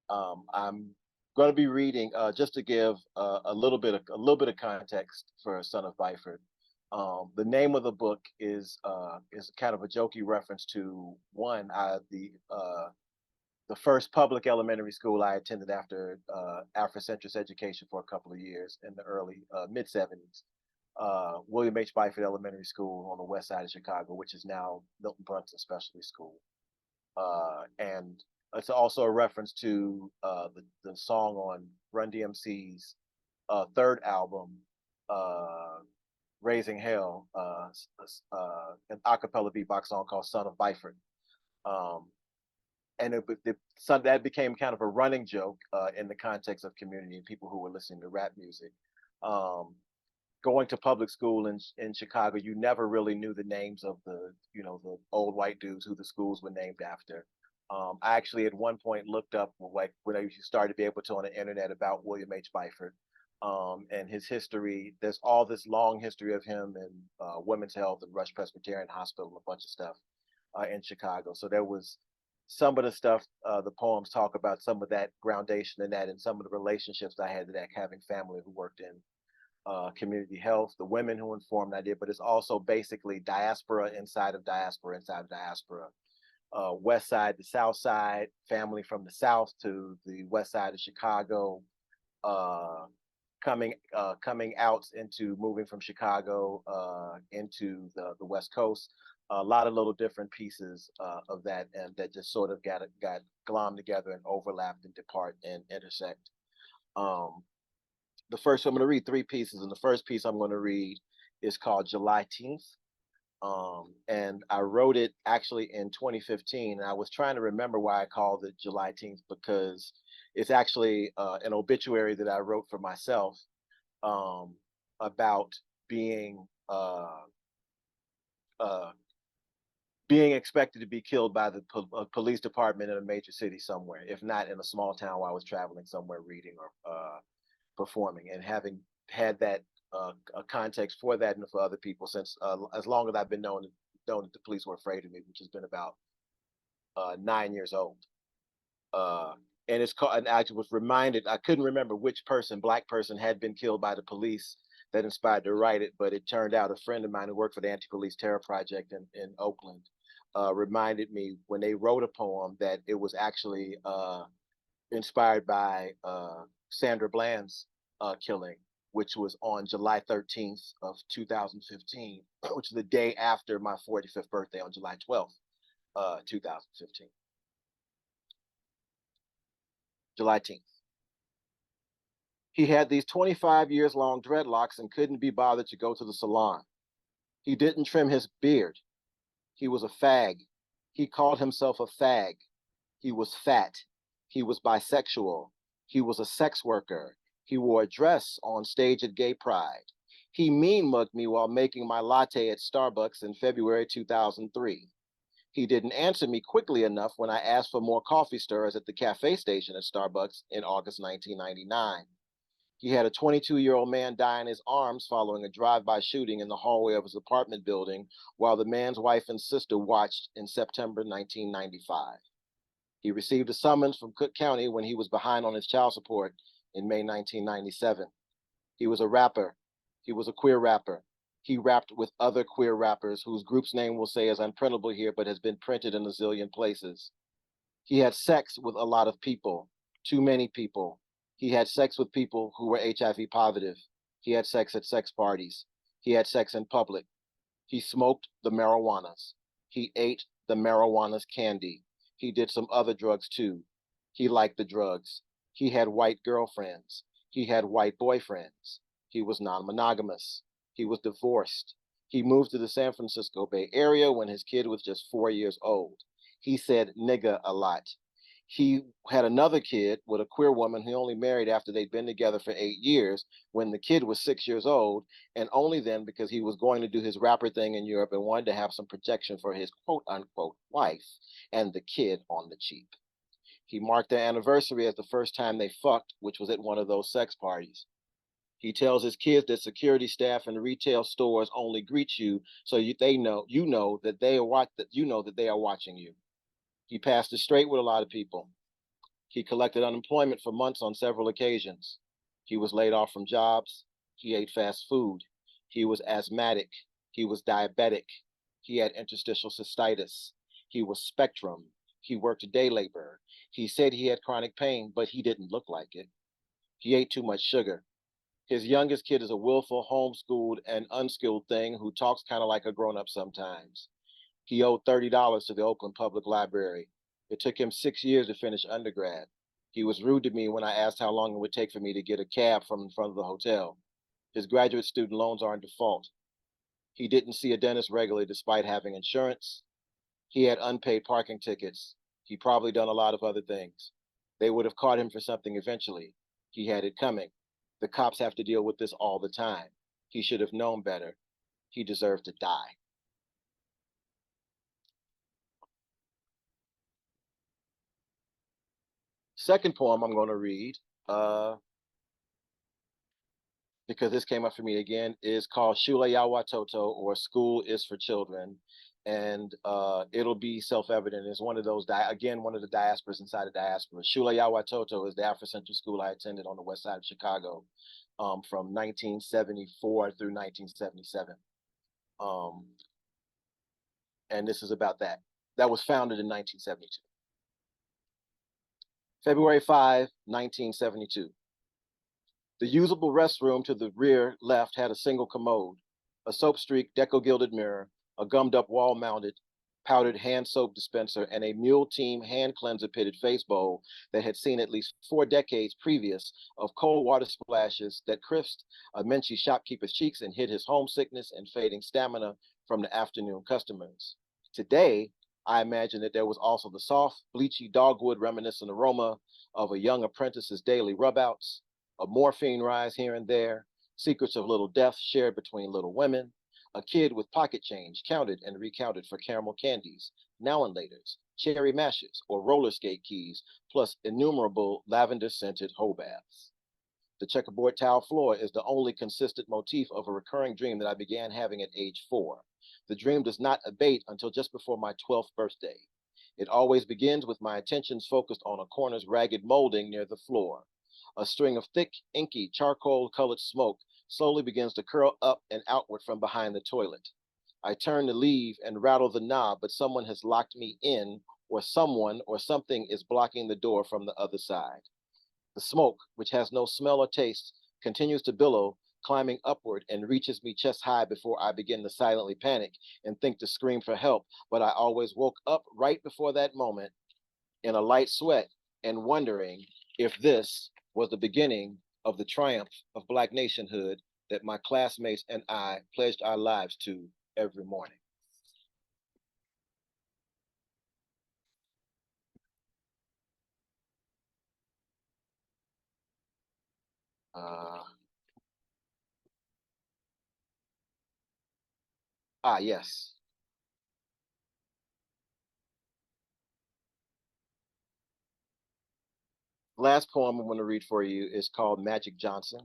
I'm going to be reading just to give a little bit of context for Son of Byford. The name of the book is kind of a jokey reference to the first public elementary school I attended after Afrocentrist education for a couple of years in the early mid '70s. William H. Byford Elementary School on the west side of Chicago, which is now Milton Brunson Specialty School. And it's also a reference to the song on Run DMC's third album, uh, Raising Hell, an a cappella beatbox song called Son of Byford. Um, and that became kind of a running joke in the context of community and people who were listening to rap music. Um, Going to public school in Chicago, you never really knew the names of the old white dudes who the schools were named after. I actually at one point looked up like when I started to be able to on the internet about William H. Byford and his history. There's all this long history of him and Women's Health and Rush Presbyterian Hospital and a bunch of stuff in Chicago. So there was some of the stuff the poems talk about some of that groundation in that and some of the relationships I had to that having family who worked in community health, the women who informed I did, but it's also basically diaspora inside of diaspora inside of diaspora. West side to south side, family from the south to the west side of Chicago, uh, coming out into moving from Chicago into the West Coast. A lot of little different pieces of that, and that just sort of got glommed together and overlapped and depart and intersect. Um, the first, I'm going to read three pieces, and the first piece I'm going to read is called July 10th. And I wrote it actually in 2015. And I was trying to remember why I called it July 10th because it's actually an obituary that I wrote for myself um, about being uh, being expected to be killed by the police department in a major city somewhere, if not in a small town while I was traveling somewhere reading or performing, and having had that a context for that and for other people since as long as I've been known that the police were afraid of me, which has been about 9 years old. Uh, and it's called. And I was reminded I couldn't remember which black person, had been killed by the police that inspired to write it, but it turned out a friend of mine who worked for the Anti-Police Terror Project in Oakland reminded me when they wrote a poem that it was actually inspired by Sandra Bland's killing, which was on July 13th of 2015, which is the day after my 45th birthday on July 12th, 2015. July 10th. He had these 25 years long dreadlocks and couldn't be bothered to go to the salon. He didn't trim his beard. He was a fag. He called himself a fag. He was fat. He was bisexual. He was a sex worker. He wore a dress on stage at Gay Pride. He mean mugged me while making my latte at Starbucks in February 2003. He didn't answer me quickly enough when I asked for more coffee stirrers at the cafe station at Starbucks in August 1999. He had a 22-year-old man die in his arms following a drive-by shooting in the hallway of his apartment building while the man's wife and sister watched in September 1995. He received a summons from Cook County when he was behind on his child support in May 1997. He was a rapper. He was a queer rapper. He rapped with other queer rappers whose group's name we'll say is unprintable here but has been printed in a zillion places. He had sex with a lot of people, too many people. He had sex with people who were HIV positive. He had sex at sex parties. He had sex in public. He smoked the marijuanas. He ate the marijuana's candy. He did some other drugs too. He liked the drugs. He had white girlfriends. He had white boyfriends. He was non-monogamous. He was divorced. He moved to the San Francisco Bay Area when his kid was just 4 years old. He said nigga a lot. He had another kid with a queer woman he only married after they'd been together for 8 years when the kid was 6 years old, and only then because he was going to do his rapper thing in Europe and wanted to have some protection for his quote unquote wife and the kid on the cheap. He marked their anniversary as the first time they fucked, which was at one of those sex parties. He tells his kids that security staff and retail stores only greet you so they know that they are watching you. He passed it straight with a lot of people. He collected unemployment for months on several occasions. He was laid off from jobs. He ate fast food. He was asthmatic. He was diabetic. He had interstitial cystitis. He was spectrum. He worked day labor. He said he had chronic pain, but he didn't look like it. He ate too much sugar. His youngest kid is a willful, homeschooled, and unskilled thing who talks kind of like a grown up sometimes. He owed $30 to the Oakland Public Library. It took him 6 years to finish undergrad. He was rude to me when I asked how long it would take for me to get a cab from in front of the hotel. His graduate student loans are in default. He didn't see a dentist regularly despite having insurance. He had unpaid parking tickets. He probably done a lot of other things. They would have caught him for something eventually. He had it coming. The cops have to deal with this all the time. He should have known better. He deserved to die. Second poem I'm going to read, because this came up for me again, is called Shule ya Watoto, or School is for Children. And it'll be self-evident. It's one of those, again, one of the diasporas inside of diaspora. Shule ya Watoto is the Afrocentric school I attended on the west side of Chicago from 1974 through 1977. And this is about that. That was founded in 1972. February 5, 1972. The usable restroom to the rear left had a single commode, a soap-streaked deco-gilded mirror, a gummed-up wall-mounted powdered hand soap dispenser, and a mule team hand cleanser pitted face bowl that had seen at least 4 decades previous of cold water splashes that crisped a Menchie shopkeeper's cheeks and hid his homesickness and fading stamina from the afternoon customers. Today, I imagine that there was also the soft, bleachy dogwood reminiscent aroma of a young apprentice's daily rub-outs, a morphine rise here and there, secrets of little death shared between little women, a kid with pocket change counted and recounted for caramel candies, now and laters, cherry mashes, or roller skate keys, plus innumerable lavender-scented hoe baths. The checkerboard tile floor is the only consistent motif of a recurring dream that I began having at age 4. The dream does not abate until just before my 12th birthday. It always begins with my attentions focused on a corner's ragged molding near the floor. A string of thick, inky, charcoal-colored smoke slowly begins to curl up and outward from behind the toilet. I turn to leave and rattle the knob, but someone has locked me in, or someone or something is blocking the door from the other side. The smoke, which has no smell or taste, continues to billow, climbing upward, and reaches me chest high before I begin to silently panic and think to scream for help, but I always woke up right before that moment in a light sweat and wondering if this was the beginning of the triumph of Black nationhood that my classmates and I pledged our lives to every morning. Uh, yes. Last poem I'm going to read for you is called Magic Johnson.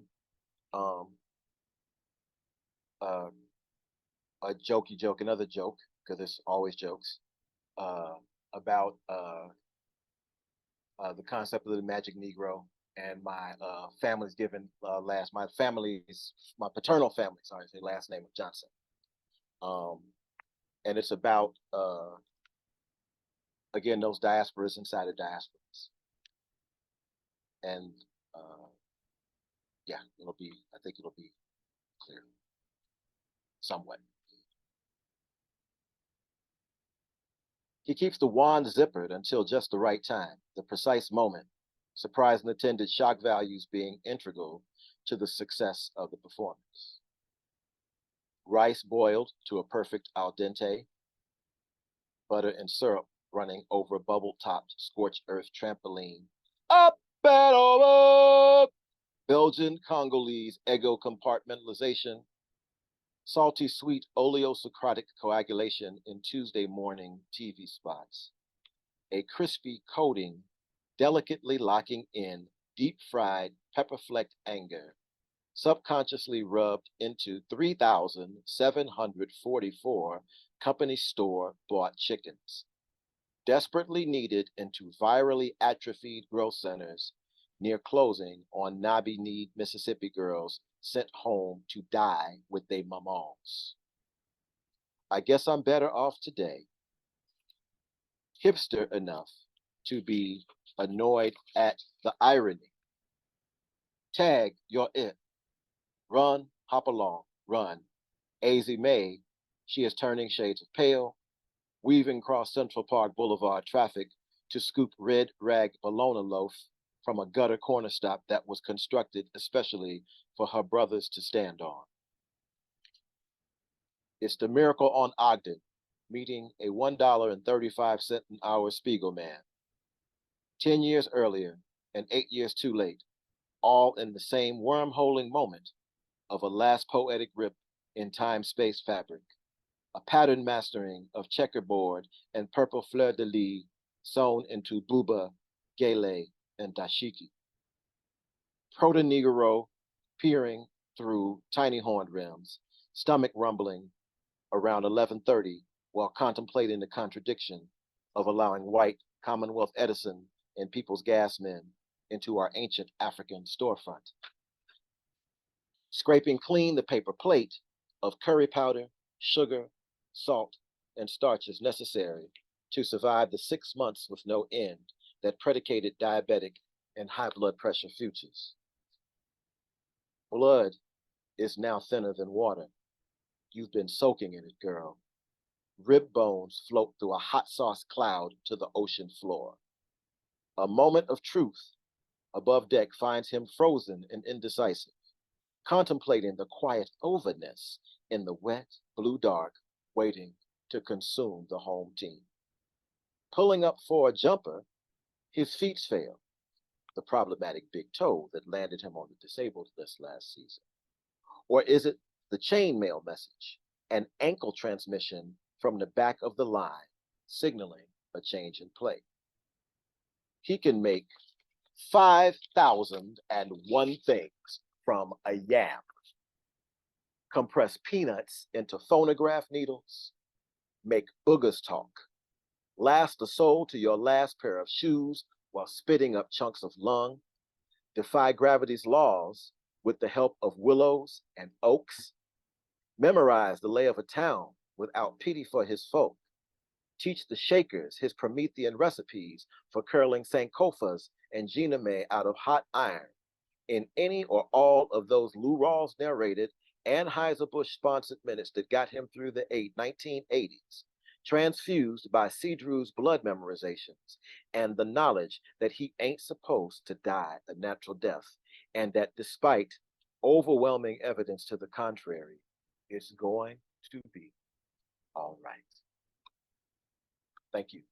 Um, uh, a jokey joke, another joke, because there's always jokes, uh, about the concept of the magic Negro, and my family's given my paternal family, sorry, say last name of Johnson. And it's about, again, those diasporas inside of diasporas. And yeah, I think it'll be clear somewhat. He keeps the wand zippered until just the right time, the precise moment, surprise and attended shock values being integral to the success of the performance. Rice boiled to a perfect al dente, butter and syrup running over a bubble-topped scorched earth trampoline. Up and over! Belgian Congolese ego compartmentalization, salty sweet oleosocratic coagulation in Tuesday morning TV spots. A crispy coating, delicately locking in deep-fried pepper-flecked anger, subconsciously rubbed into 3,744 company store bought chickens. desperately needed into virally atrophied growth centers near closing on knobby-kneed Mississippi girls sent home to die with their mamans. I guess I'm better off today, hipster enough to be annoyed at the irony. Tag your it. Run, hop along, run. Azy May, she is turning shades of pale, weaving across Central Park Boulevard traffic to scoop red rag bologna loaf from a gutter corner stop that was constructed especially for her brothers to stand on. It's the Miracle on Ogden, meeting a $1.35 an hour Spiegelman. 10 years earlier and 8 years too late, all in the same wormholing moment of a last poetic rip in time-space fabric, a pattern mastering of checkerboard and purple fleur-de-lis sewn into buba, gele, and dashiki. Proto-Negro peering through tiny horn rims, stomach rumbling around 11:30 while contemplating the contradiction of allowing white Commonwealth Edison and People's Gas men into our ancient African storefront. Scraping clean the paper plate of curry powder, sugar, salt, and starches necessary to survive the 6 months with no end that predicated diabetic and high blood pressure futures. Blood is now thinner than water. You've been soaking in it, girl. Rib bones float through a hot sauce cloud to the ocean floor. A moment of truth above deck finds him frozen and indecisive, contemplating the quiet overness in the wet blue dark, waiting to consume the home team. Pulling up for a jumper, his feet fail, the problematic big toe that landed him on the disabled list last season. Or is it the chainmail message, an ankle transmission from the back of the line, signaling a change in play? He can make 5,001 things from a yam. Compress peanuts into phonograph needles, make boogers talk, last the soul to your last pair of shoes while spitting up chunks of lung, defy gravity's laws with the help of willows and oaks, memorize the lay of a town without pity for his folk, teach the Shakers his Promethean recipes for curling Sankofas and Giname out of hot iron, in any or all of those Lou Rawls narrated Anheuser-Busch sponsored minutes that got him through the 1980s, transfused by Cedrew's blood memorizations and the knowledge that he ain't supposed to die a natural death, and that despite overwhelming evidence to the contrary, it's going to be all right. Thank you.